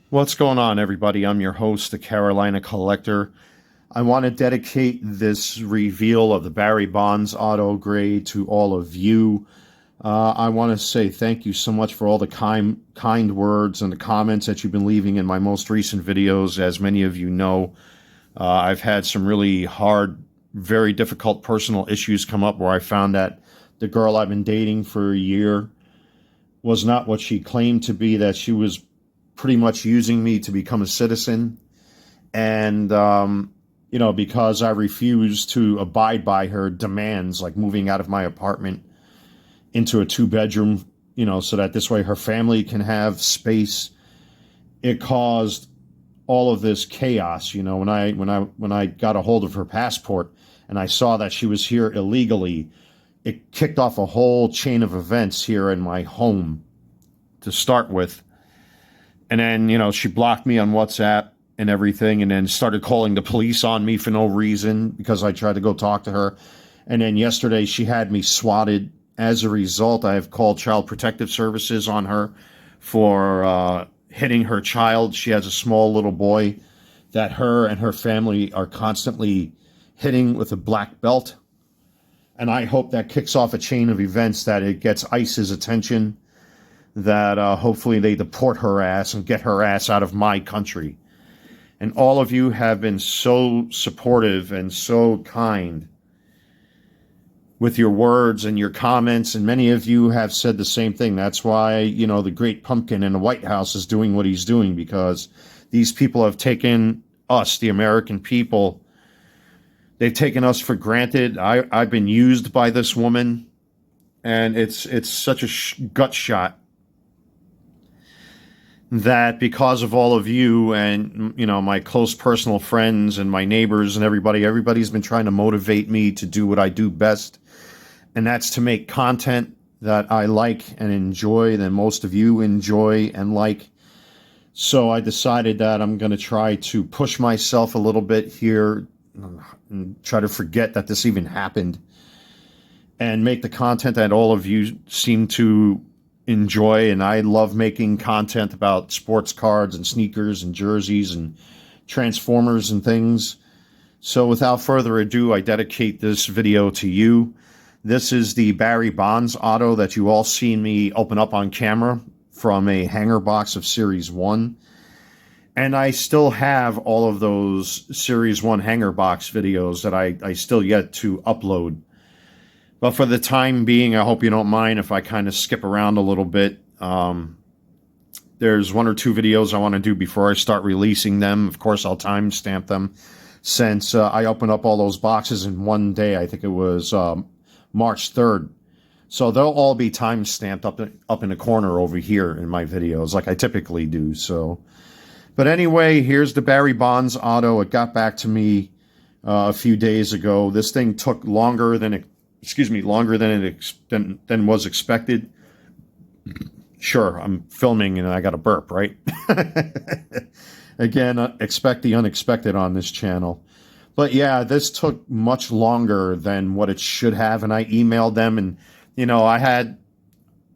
What's going on, everybody? I'm your host, the Carolina Collector. I want to dedicate this reveal of the Barry Bonds auto grade to all of you. I want to say thank you so much for all the kind words and the comments that you've been leaving in my most recent videos. As many of you know, I've had some really hard, very difficult personal issues come up where I found that the girl I've been dating for a year was not what she claimed to be, that she was pretty much using me to become a citizen. And, because I refused to abide by her demands, like moving out of my apartment into a 2-bedroom, so that this way her family can have space. It caused all of this chaos. When I got a hold of her passport and I saw that she was here illegally, it kicked off a whole chain of events here in my home to start with. And then, she blocked me on WhatsApp and everything, and then started calling the police on me for no reason because I tried to go talk to her. And then yesterday she had me swatted. As a result, I have called Child Protective Services on her for hitting her child. She has a small little boy that her and her family are constantly hitting with a black belt. And I hope that kicks off a chain of events, that it gets ICE's attention, that hopefully they deport her ass and get her ass out of my country. And all of you have been so supportive and so kind with your words and your comments, and many of you have said the same thing. That's why, the great pumpkin in the White House is doing what he's doing, because these people have taken us, the American people, they've taken us for granted. I've been used by this woman, and it's such a gut shot that because of all of you and, my close personal friends and my neighbors and everybody's been trying to motivate me to do what I do best. And that's to make content that I like and enjoy, that most of you enjoy and like. So I decided that I'm going to try to push myself a little bit here and try to forget that this even happened, and make the content that all of you seem to enjoy. And I love making content about sports cards and sneakers and jerseys and Transformers and things. So without further ado, I dedicate this video to you. This is the Barry Bonds auto that you all seen me open up on camera from a hanger box of Series 1. And I still have all of those Series 1 hanger box videos that I still yet to upload. But for the time being, I hope you don't mind if I kind of skip around a little bit. There's 1 or 2 videos I want to do before I start releasing them. Of course, I'll timestamp them, since I opened up all those boxes in one day. I think it was March 3rd. So they'll all be timestamped up in the corner over here in my videos, like I typically do. But anyway, here's the Barry Bonds auto. It got back to me a few days ago. This thing took longer than than was expected. Sure, I'm filming and I got a burp, right? Again, expect the unexpected on this channel. But yeah, this took much longer than what it should have, and I emailed them, and I had,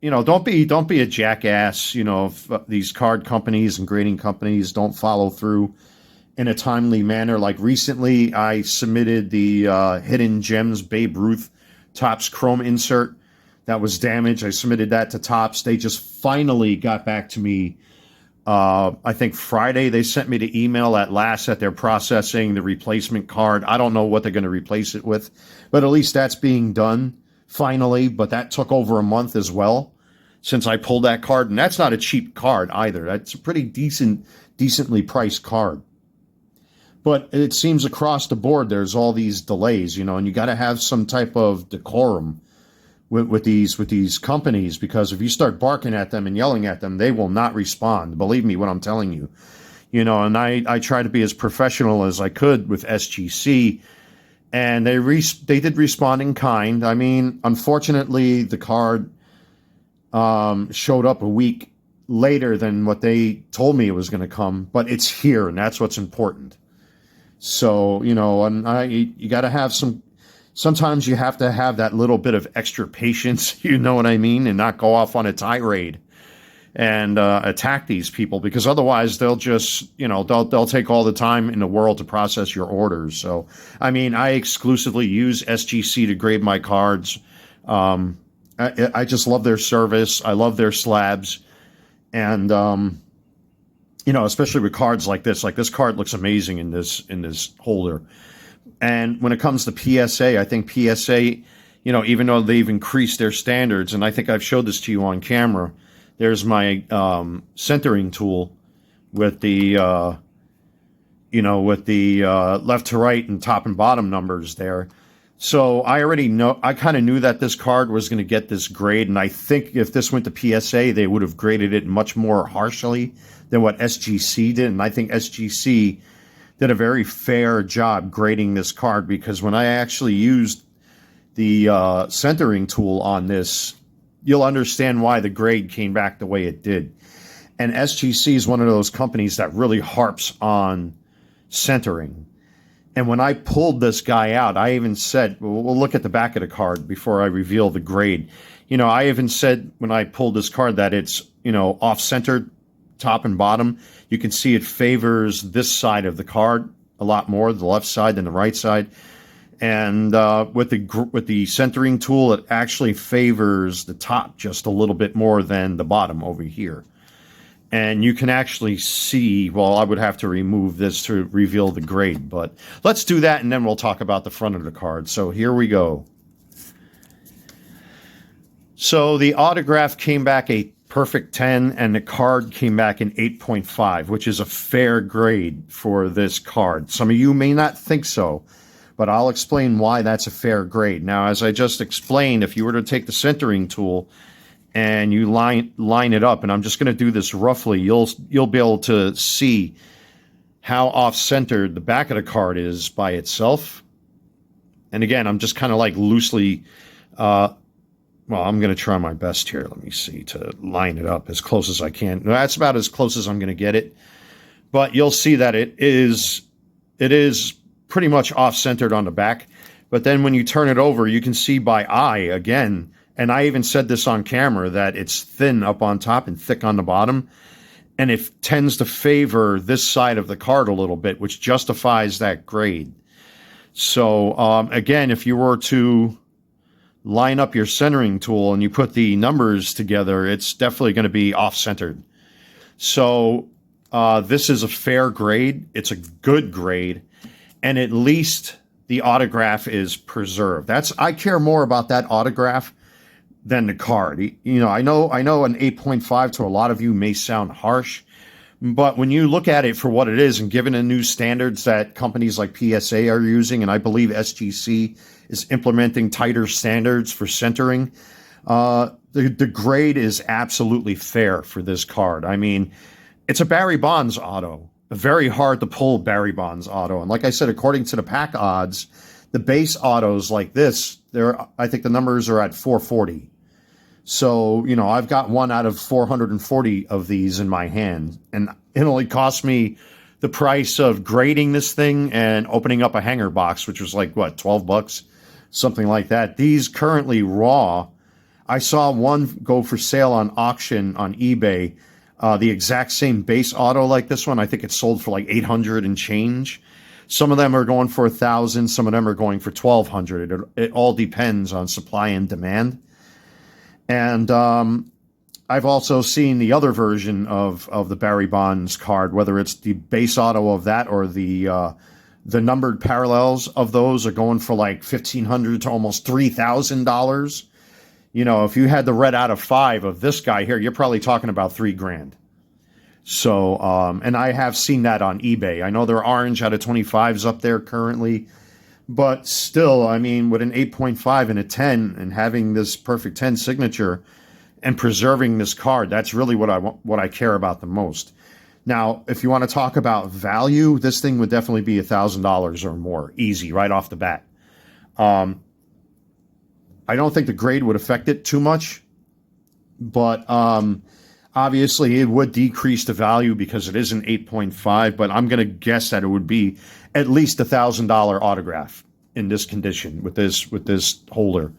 don't be a jackass. If these card companies and grading companies don't follow through in a timely manner. Like recently, I submitted the Hidden Gems Babe Ruth Topps Chrome insert that was damaged. I submitted that to Topps. They just finally got back to me. I think Friday they sent me the email at last that they're processing the replacement card. I don't know what they're going to replace it with, but at least that's being done finally. But that took over a month as well since I pulled that card. And that's not a cheap card either. That's a pretty decently priced card. But it seems across the board there's all these delays, and you got to have some type of decorum with these companies, because if you start barking at them and yelling at them, they will not respond. Believe me when I'm telling you. And I try to be as professional as I could with SGC, and they did respond in kind. I mean, unfortunately, the card showed up a week later than what they told me it was going to come, but it's here, and that's what's important. So, and you got to have sometimes you have to have that little bit of extra patience, you know what I mean, and not go off on a tirade. and attack these people, because otherwise they'll just, they'll take all the time in the world to process your orders. So, I mean, I exclusively use SGC to grade my cards. I just love their service. I love their slabs. And, especially with cards like this card looks amazing in this holder. And when it comes to PSA, I think PSA, even though they've increased their standards, and I think I've showed this to you on camera, there's my centering tool with the, left to right and top and bottom numbers there. So I kind of knew that this card was going to get this grade. And I think if this went to PSA, they would have graded it much more harshly than what SGC did. And I think SGC did a very fair job grading this card, because when I actually used the centering tool on this, you'll understand why the grade came back the way it did. And SGC is one of those companies that really harps on centering. And when I pulled this guy out, I even said, we'll look at the back of the card before I reveal the grade. I even said when I pulled this card that it's, off-centered top and bottom. You can see it favors this side of the card a lot more, the left side than the right side. And with the centering tool, it actually favors the top just a little bit more than the bottom over here. And you can actually see, well, I would have to remove this to reveal the grade, but let's do that, and then we'll talk about the front of the card. So here we go. So the autograph came back a perfect 10, and the card came back an 8.5, which is a fair grade for this card. Some of you may not think so, but I'll explain why that's a fair grade. Now, as I just explained, if you were to take the centering tool and you line it up, and I'm just going to do this roughly, you'll be able to see how off-centered the back of the card is by itself. And again, I'm just kind of like loosely, well, I'm going to try my best here. Let me see, to line it up as close as I can. That's about as close as I'm going to get it. But you'll see that it is pretty much off-centered on the back. But then when you turn it over, you can see by eye again. And I even said this on camera, that it's thin up on top and thick on the bottom. And it tends to favor this side of the card a little bit, which justifies that grade. So, again, if you were to line up your centering tool and you put the numbers together, it's definitely going to be off-centered. So, this is a fair grade. It's a good grade. And at least the autograph is preserved. I care more about that autograph than the card. I know an 8.5 to a lot of you may sound harsh, but when you look at it for what it is, and given the new standards that companies like PSA are using, and I believe SGC is implementing tighter standards for centering, the grade is absolutely fair for this card. I mean, it's a Barry Bonds auto, a very hard to pull Barry Bonds auto. And like I said, according to the pack odds, the base autos like this, I think the numbers are at 440. So, I've got one out of 440 of these in my hand. And it only cost me the price of grading this thing and opening up a hanger box, which was like, what, $12? Something like that. These currently raw, I saw one go for sale on auction on eBay, the exact same base auto like this one. I think it sold for like 800 and change. Some of them are going for 1,000. Some of them are going for 1,200. It all depends on supply and demand. And I've also seen the other version of the Barry Bonds card, whether it's the base auto of that or the numbered parallels of those are going for like $1,500 to almost $3,000. If you had the red out of 5 of this guy here, you're probably talking about $3,000. So, and I have seen that on eBay. I know there are orange out of 25s up there currently, but still, I mean, with an 8.5 and a 10 and having this perfect 10 signature and preserving this card, that's really what I care about the most. Now, if you want to talk about value, this thing would definitely be $1,000 or more, easy, right off the bat. I don't think the grade would affect it too much, but obviously it would decrease the value because it is an 8.5, but I'm going to guess that it would be at least $1,000 autograph in this condition with this holder.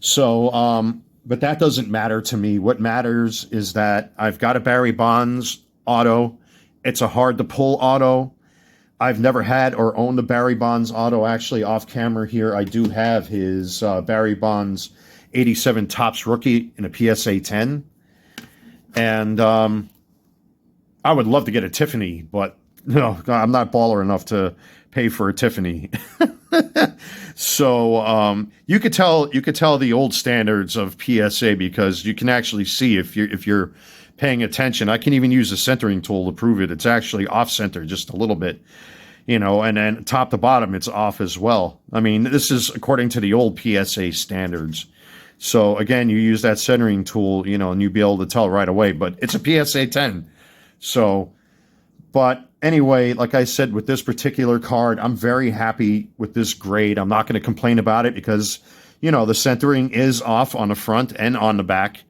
So But that doesn't matter to me. What matters is that I've got a Barry Bonds auto. It's a hard to pull auto. I've never had or owned a Barry Bonds auto. Actually, off camera here, I do have his Barry Bonds 87 Topps rookie in a PSA 10. And I would love to get a Tiffany, but no, I'm not baller enough to pay for a Tiffany. So you could tell the old standards of PSA because you can actually see if you're paying attention. I can even use the centering tool to prove it. It's actually off center just a little bit, and then top to bottom it's off as well. I mean, this is according to the old PSA standards. So again, you use that centering tool, and you'll be able to tell right away, but it's a PSA 10. So, but anyway, like I said, with this particular card, I'm very happy with this grade. I'm not going to complain about it because, the centering is off on the front and on the back.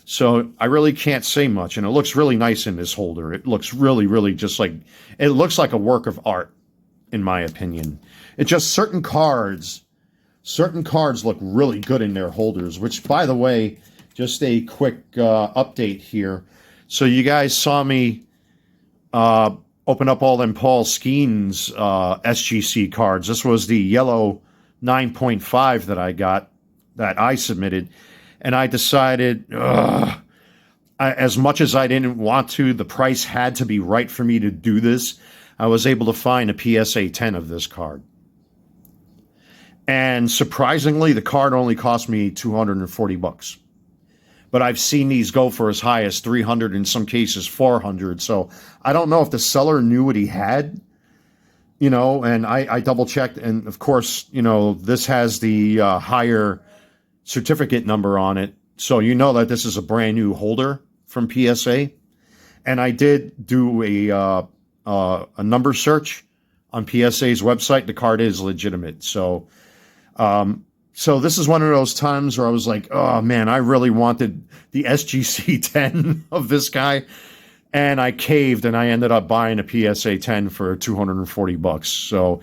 So I really can't say much. And it looks really nice in this holder. It looks really, really it looks like a work of art, in my opinion. It's just certain cards look really good in their holders, which, by the way, just a quick update here. So you guys saw me open up all them Paul Skeens SGC cards. This was the yellow 9.5 that I got, that I submitted. And I decided, as much as I didn't want to, the price had to be right for me to do this. I was able to find a PSA 10 of this card. And surprisingly, the card only cost me $240. But I've seen these go for as high as $300, in some cases $400. So I don't know if the seller knew what he had, and I double checked. And of course, this has the higher certificate number on it. So that this is a brand new holder from PSA. And I did do a number search on PSA's website. The card is legitimate. So this is one of those times where I was like, oh man, I really wanted the SGC 10 of this guy. And I caved and I ended up buying a PSA 10 for $240. So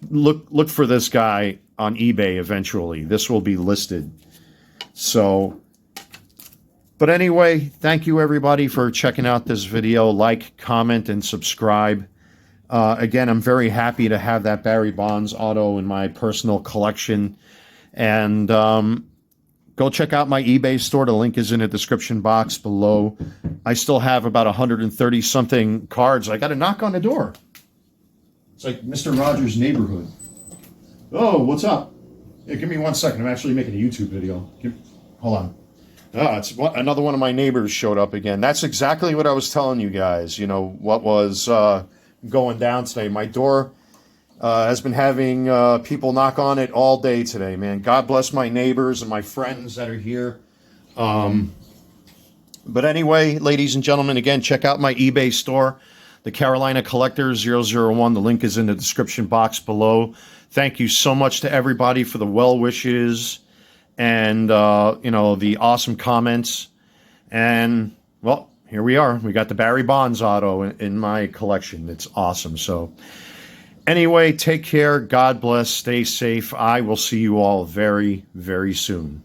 look for this guy on eBay eventually. This will be listed. So, but anyway, thank you everybody for checking out this video. Like, comment, and subscribe. Again, I'm very happy to have that Barry Bonds auto in my personal collection. And go check out my eBay store. The link is in the description box below. I still have about 130-something cards. I got a knock on the door. It's like Mr. Rogers' Neighborhood. Oh, what's up? Yeah, give me 1 second. I'm actually making a YouTube video. Hold on. It's another one of my neighbors showed up again. That's exactly what I was telling you guys. What was going down today. My door has been having people knock on it all day today, man. God bless my neighbors and my friends that are here. But anyway, ladies and gentlemen, again, check out my eBay store, the Carolina Collector 001. The link is in the description box below. Thank you so much to everybody for the well wishes and, the awesome comments. And, well, here we are. We got the Barry Bonds auto in my collection. It's awesome. So, anyway, take care. God bless. Stay safe. I will see you all very, very soon.